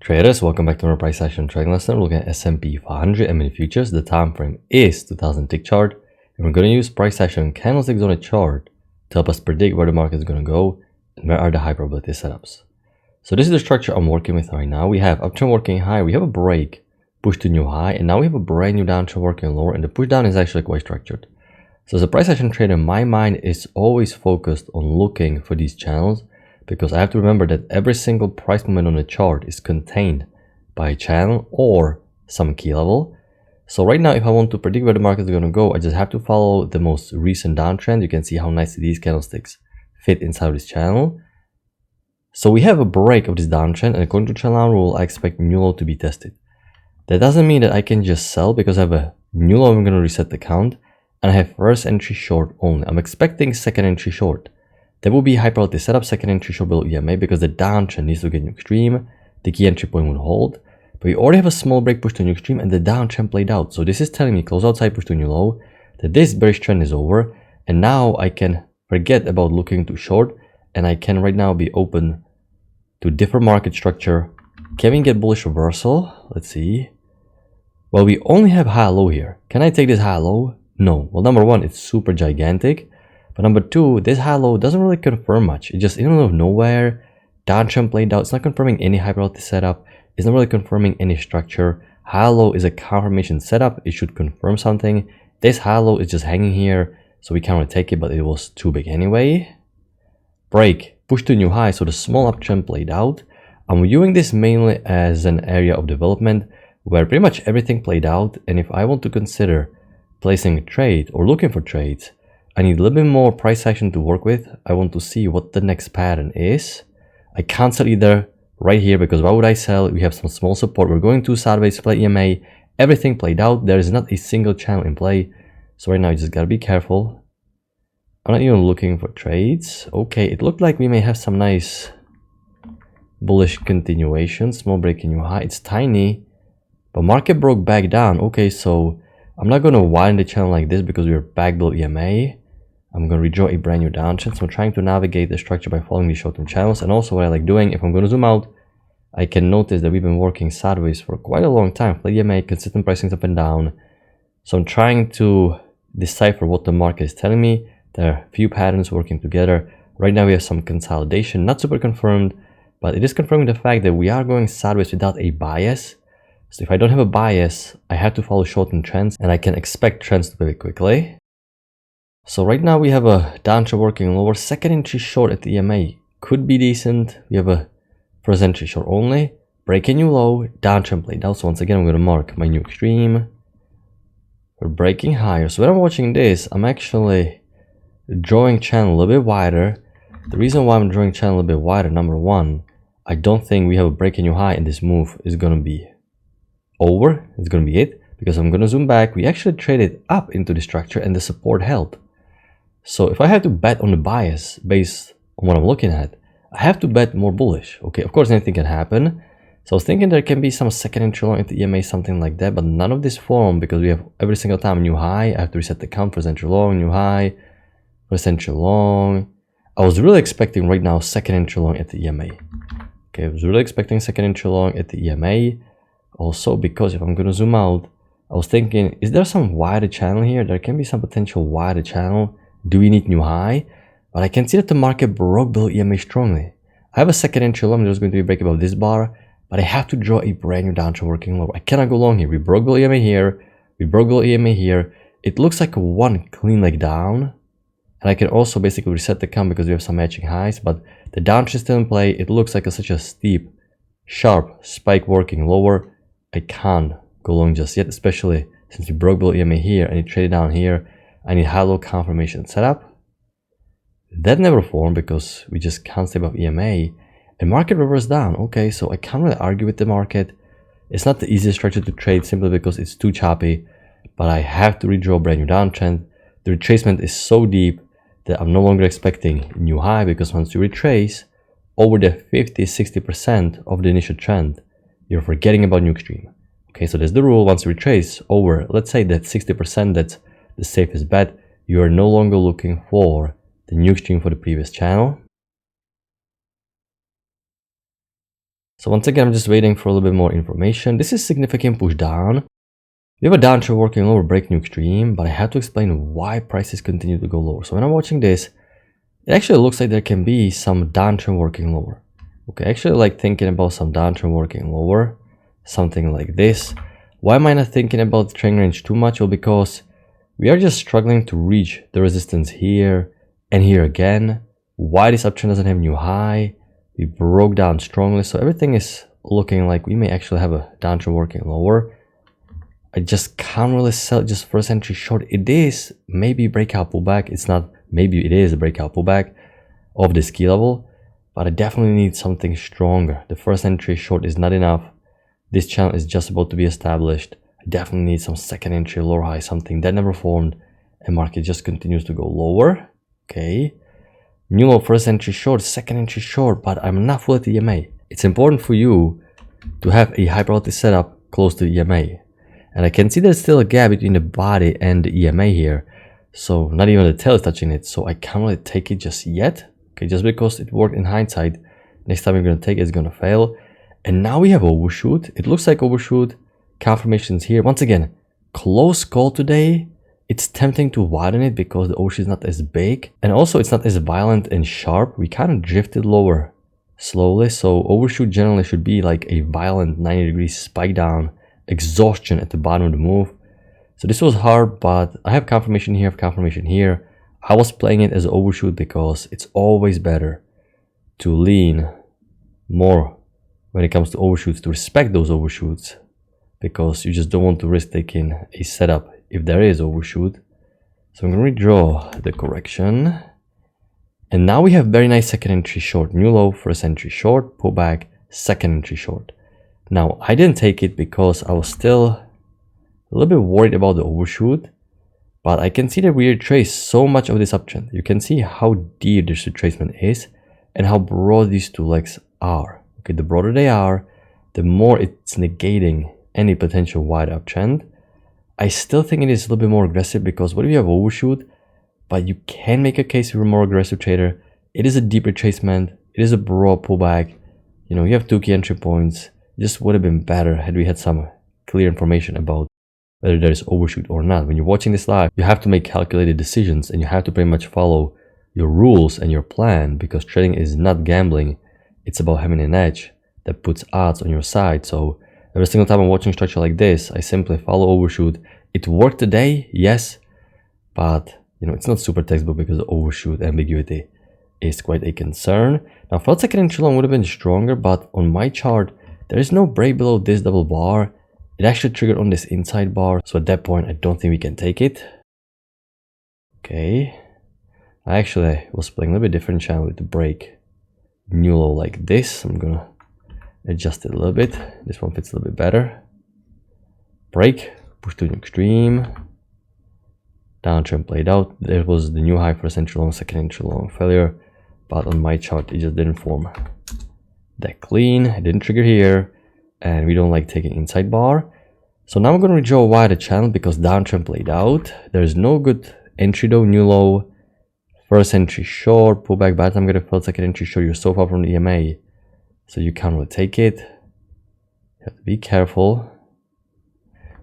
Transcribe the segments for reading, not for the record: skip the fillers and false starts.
Traders, welcome back to our price action trading lesson. We're looking at S&P 500 mini futures. The time frame is 2000 tick chart, and we're going to use price action candlesticks on a chart to help us predict where the market is going to go and where are the high probability setups. So this is the structure I'm working with right now. We have uptrend working high, we have a break, push to new high, and now we have a brand new downtrend working lower, and the push down is actually quite structured. So as a price action trader, my mind is always focused on looking for these channels, because I have to remember that every single price movement on the chart is contained by a channel or some key level. So right now, if I want to predict where the market is going to go, I just have to follow the most recent downtrend. You can see how nicely these candlesticks fit inside of this channel. So we have a break of this downtrend, and according to channel rule, I expect new low to be tested. That doesn't mean that I can just sell, because I have a new low. I'm going to reset the count, and I have first entry short only. I'm expecting second entry short. That will be high probability setup, second entry short below EMA, because the downtrend needs to get new extreme. The key entry point would hold. But we already have a small break push to new extreme, and the downtrend played out. So this is telling me close outside push to new low, that this bearish trend is over. And now I can forget about looking to short, and I can right now be open to different market structure. Can we get bullish reversal? Let's see. Well, we only have high low here. Can I take this high low? No. Well, number one, it's super gigantic. But number two, this high low doesn't really confirm much. It's just in the middle of nowhere. Downtrend played out. It's not confirming any high probability setup. It's not really confirming any structure. High low is a confirmation setup. It should confirm something. This high low is just hanging here, so we can't really take it, but it was too big anyway. Break, push to new high, so the small uptrend played out. I'm viewing this mainly as an area of development where pretty much everything played out, and if I want to consider placing a trade or looking for trades, I need a little bit more price action to work with. I want to see what the next pattern is. I can't sell either right here, because why would I sell? We have some small support. We're going to sideways play EMA. Everything played out. There is not a single channel in play. So right now you just gotta be careful. I'm not even looking for trades. Okay, it looked like we may have some nice bullish continuation. Small break in new high. It's tiny, but market broke back down. Okay, so I'm not going to widen the channel like this because we're back below EMA. I'm going to redraw a brand new downtrend. So I'm trying to navigate the structure by following these short-term channels. And also what I like doing, if I'm going to zoom out, I can notice that we've been working sideways for quite a long time. Play EMA, consistent pricings up and down. So I'm trying to decipher what the market is telling me. There are a few patterns working together. Right now we have some consolidation, not super confirmed, but it is confirming the fact that we are going sideways without a bias. So if I don't have a bias, I have to follow short-term trends, and I can expect trends to pivot quickly. So right now we have a downtrend working lower. Second entry short at the EMA could be decent. We have a first entry short only. Break a new low, downtrend played out. So once again, I'm going to mark my new extreme. We're breaking higher. So when I'm watching this, I'm actually drawing channel a little bit wider. The reason why I'm drawing channel a little bit wider, number one, I don't think we have a break a new high, and this move is going to be over. It's going to be it, because I'm going to zoom back. We actually traded up into the structure, and the support held. So if I have to bet on the bias based on what I'm looking at, I have to bet more bullish. Okay, of course anything can happen. So I was thinking there can be some second entry long into EMA, something like that, but none of this form, because we have every single time new high. I have to reset the count. First entry long, new high, first entry long. I was really expecting right now second entry long at the EMA. Okay, I was really expecting second entry long at the EMA. Also, because if I'm going to zoom out, I was thinking, is there some wider channel here? There can be some potential wider channel. Do we need new high? But I can see that the market broke below EMA strongly. I have a second entry long. There's going to be a break above this bar, but I have to draw a brand new downtrend working lower. I cannot go long here. We broke below EMA here. We broke below EMA here. It looks like one clean leg down. And I can also basically reset the count because we have some matching highs, but the downtrend is still in play. It looks like such a steep, sharp spike working lower. I can't go long just yet, especially since we broke below EMA here and it traded down here. I need high-low confirmation setup. That never formed because we just can't stay above EMA. And market reversed down. Okay, so I can't really argue with the market. It's not the easiest structure to trade simply because it's too choppy. But I have to redraw a brand new downtrend. The retracement is so deep that I'm no longer expecting new high, because once you retrace over the 50-60% of the initial trend, you're forgetting about new extreme. Okay, so there's the rule. Once you retrace over, let's say that 60%, that's the safest bet, you are no longer looking for the new extreme for the previous channel. So once again, I'm just waiting for a little bit more information. This is significant push down. We have a downtrend working lower, break new extreme, but I have to explain why prices continue to go lower. So when I'm watching this, it actually looks like there can be some downtrend working lower. Okay, actually like thinking about some downtrend working lower, something like this. Why am I not thinking about the trend range too much? Well, because we are just struggling to reach the resistance here and here again. Why this uptrend doesn't have new high? We broke down strongly, so everything is looking like we may actually have a downtrend working lower. I just can't really sell just first entry short. It is maybe breakout pullback. It's not maybe, it is a breakout pullback of this key level, but I definitely need something stronger. The first entry short is not enough. This channel is just about to be established. I definitely need some second entry lower high, something that never formed, and market just continues to go lower. Okay, new low, first entry short, second entry short, but I'm not full at the EMA. It's important for you to have a high probability setup close to the EMA, and I can see there's still a gap between the body and the EMA here, so not even the tail is touching it, so I can't really take it just yet. Okay, just because it worked in hindsight, next time you're going to take it, it's going to fail. And now we have overshoot. It looks like overshoot. Confirmations here. Once again, close call today. It's tempting to widen it because the overshoot is not as big. And also it's not as violent and sharp. We kind of drifted lower slowly. So overshoot generally should be like a violent 90-degree spike down. Exhaustion at the bottom of the move. So this was hard, but I have confirmation here, confirmation here. I was playing it as overshoot because it's always better to lean more when it comes to overshoots, to respect those overshoots, because you just don't want to risk taking a setup if there is overshoot. So I'm going to redraw the correction, and now we have very nice second entry short, new low, first entry short, pullback, second entry short. Now I didn't take it because I was still a little bit worried about the overshoot, but I can see that we retraced so much of this uptrend. You can see how deep this retracement is and how broad these two legs are. Okay, the broader they are, the more it's negating any potential wide uptrend. I still think it is a little bit more aggressive because what if you have overshoot, but you can make a case if you're a more aggressive trader. It is a deep retracement. It is a broad pullback. You know, you have two key entry points. It just would have been better had we had some clear information about whether there is overshoot or not. When you're watching this live, you have to make calculated decisions and you have to pretty much follow your rules and your plan, because trading is not gambling. It's about having an edge that puts odds on your side. So every single time I'm watching structure like this, I simply follow overshoot. It worked today, yes, but you know, it's not super textbook because the overshoot ambiguity is quite a concern. Now, felt second entry long would have been stronger, but on my chart, there is no break below this double bar. It actually triggered on this inside bar. So at that point, I don't think we can take it. Okay. I actually was playing a little bit different channel with the break. New low like this. I'm gonna adjust it a little bit. This one fits a little bit better. Break, push to an extreme. Downtrend played out. There was the new high, first entry long, second entry long failure, but on my chart it just didn't form that clean. It didn't trigger here, and we don't like taking inside bar. So now I'm gonna redraw wide the channel because downtrend played out. There's no good entry though. New low. First entry short, pullback. By the time I'm gonna fill second entry short, you're so far from the EMA, so you can't really take it. You have to be careful.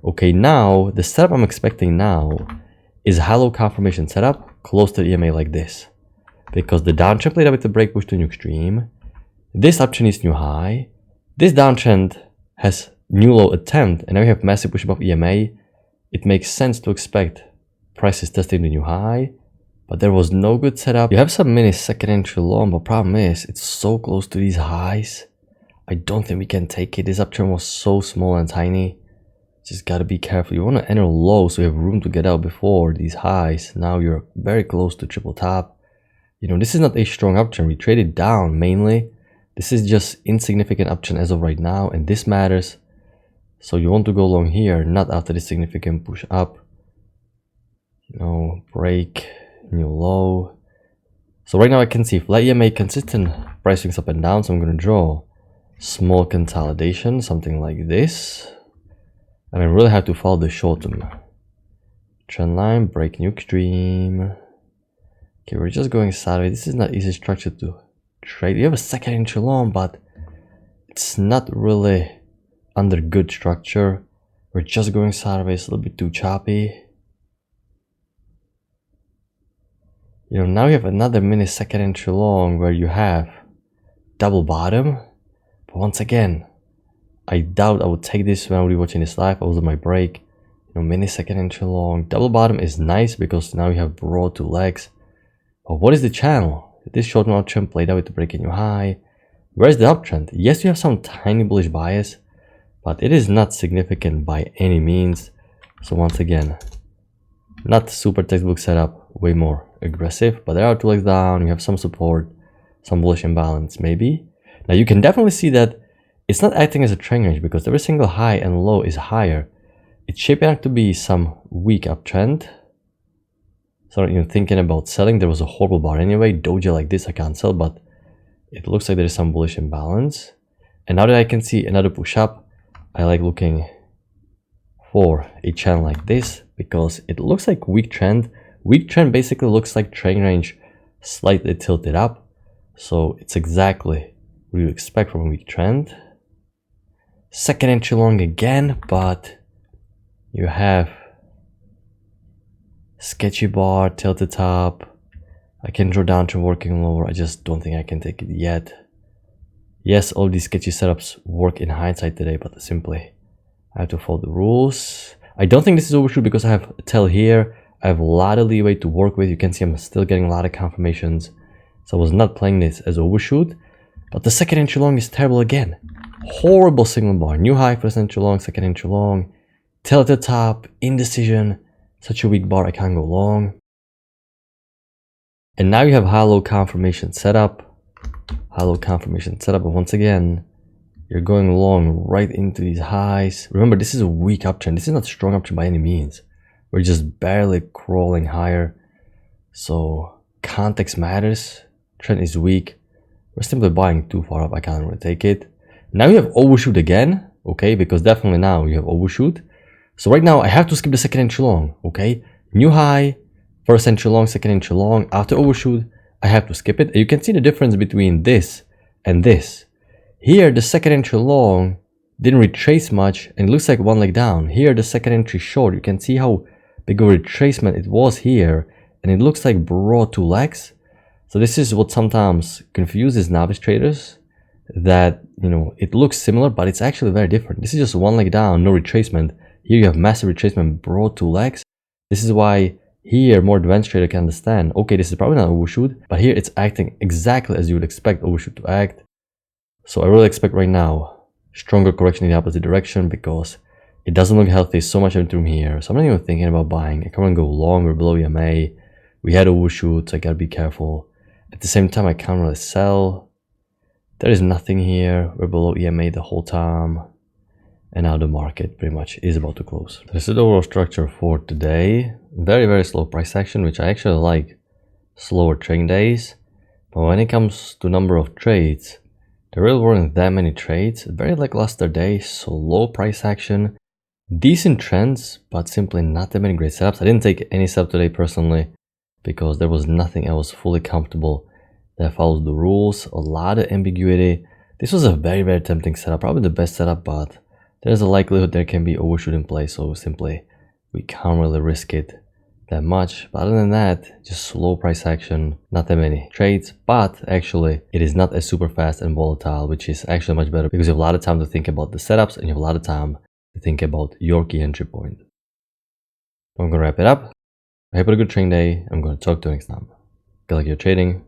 Okay, now the setup I'm expecting now is hollow confirmation setup close to the EMA like this, because the downtrend played out with the break push to new extreme. This uptrend is new high. This downtrend has new low attempt, and now we have massive push above EMA. It makes sense to expect prices testing the new high. But there was no good setup. You have some mini second entry long, but problem is it's so close to these highs. I don't think we can take it. This uptrend was so small and tiny. Just gotta be careful. You want to enter low so you have room to get out before these highs. Now you're very close to triple top. You know, this is not a strong uptrend. We traded down mainly. This is just insignificant uptrend as of right now, and this matters. So you want to go long here, not after this significant push up. You know, break. New low. So right now I can see flat EMA, consistent price swings up and down. So I'm going to draw small consolidation, something like this. And I really have to follow the short term trend line, break new extreme. Okay, we're just going sideways. This is not easy structure to trade. You have a second entry long, but it's not really under good structure. We're just going sideways, a little bit too choppy. You know, now you have another mini second entry long where you have double bottom. But once again, I doubt I would take this when I was watching this live. I was on my break. You know, mini second entry long. Double bottom is nice because now you have broad two legs. But what is the channel? This short mount trend played out with the break in new high. Where's the uptrend? Yes, you have some tiny bullish bias, but it is not significant by any means. So once again, not super textbook setup, way more aggressive, but there are two legs down, you have some support, some bullish imbalance maybe. Now you can definitely see that it's not acting as a trend range because every single high and low is higher. It's shaping up to be some weak uptrend. So I'm even thinking about selling. There was a horrible bar anyway. Doji like this I can't sell, but it looks like there is some bullish imbalance. And now that I can see another push up, I like looking for a channel like this because it looks like weak trend. Weak trend basically looks like trend range slightly tilted up. So it's exactly what you expect from a weak trend. Second entry long again, but you have sketchy bar, tilted top. I can draw down to working lower. I just don't think I can take it yet. Yes, all these sketchy setups work in hindsight today, but simply I have to follow the rules. I don't think this is overshoot because I have a tail here. I have a lot of leeway to work with. You can see I'm still getting a lot of confirmations. So I was not playing this as overshoot. But the second entry long is terrible again. Horrible signal bar. New high first entry long, second entry long. Tail at the top, indecision. Such a weak bar, I can't go long. And now you have high-low confirmation setup. High-low confirmation setup. But once again, you're going long right into these highs. Remember, this is a weak uptrend. This is not a strong uptrend by any means. We're just barely crawling higher. So context matters. Trend is weak. We're simply buying too far up. I can't really take it. Now you have overshoot again. Okay, because definitely now you have overshoot. So right now I have to skip the second entry long. Okay, new high, first entry long, second entry long. After overshoot, I have to skip it. And you can see the difference between this and this. Here, the second entry long didn't retrace much and it looks like one leg down. Here, the second entry short, you can see how big of a retracement it was here and it looks like broad two legs. So this is what sometimes confuses novice traders, that, you know, it looks similar, but it's actually very different. This is just one leg down, no retracement. Here you have massive retracement, broad two legs. This is why here more advanced trader can understand, okay, this is probably not overshoot, but here it's acting exactly as you would expect overshoot to act. So I really expect right now stronger correction in the opposite direction because it doesn't look healthy. So much room here. So I'm not even thinking about buying. I can't go long or below EMA. We had overshoots. I gotta be careful. At the same time, I can't really sell. There is nothing here. We're below EMA the whole time. And now the market pretty much is about to close. This is the overall structure for today. Very, very slow price action, which I actually like. Slower trading days. But when it comes to number of trades, there really weren't that many trades. Very lackluster day, so low price action. Decent trends, but simply not that many great setups. I didn't take any setup today personally because there was nothing I was fully comfortable that follows the rules. A lot of ambiguity. This was a very, very tempting setup. Probably the best setup, but there's a likelihood there can be overshoot in play. So simply, we can't really risk it that much. But other than that, just slow price action, not that many trades, but actually it is not as super fast and volatile, which is actually much better because you have a lot of time to think about the setups and you have a lot of time to think about your key entry point. I'm gonna wrap it up. I hope you had a good trading day. I'm gonna talk to you next time. Good luck your trading.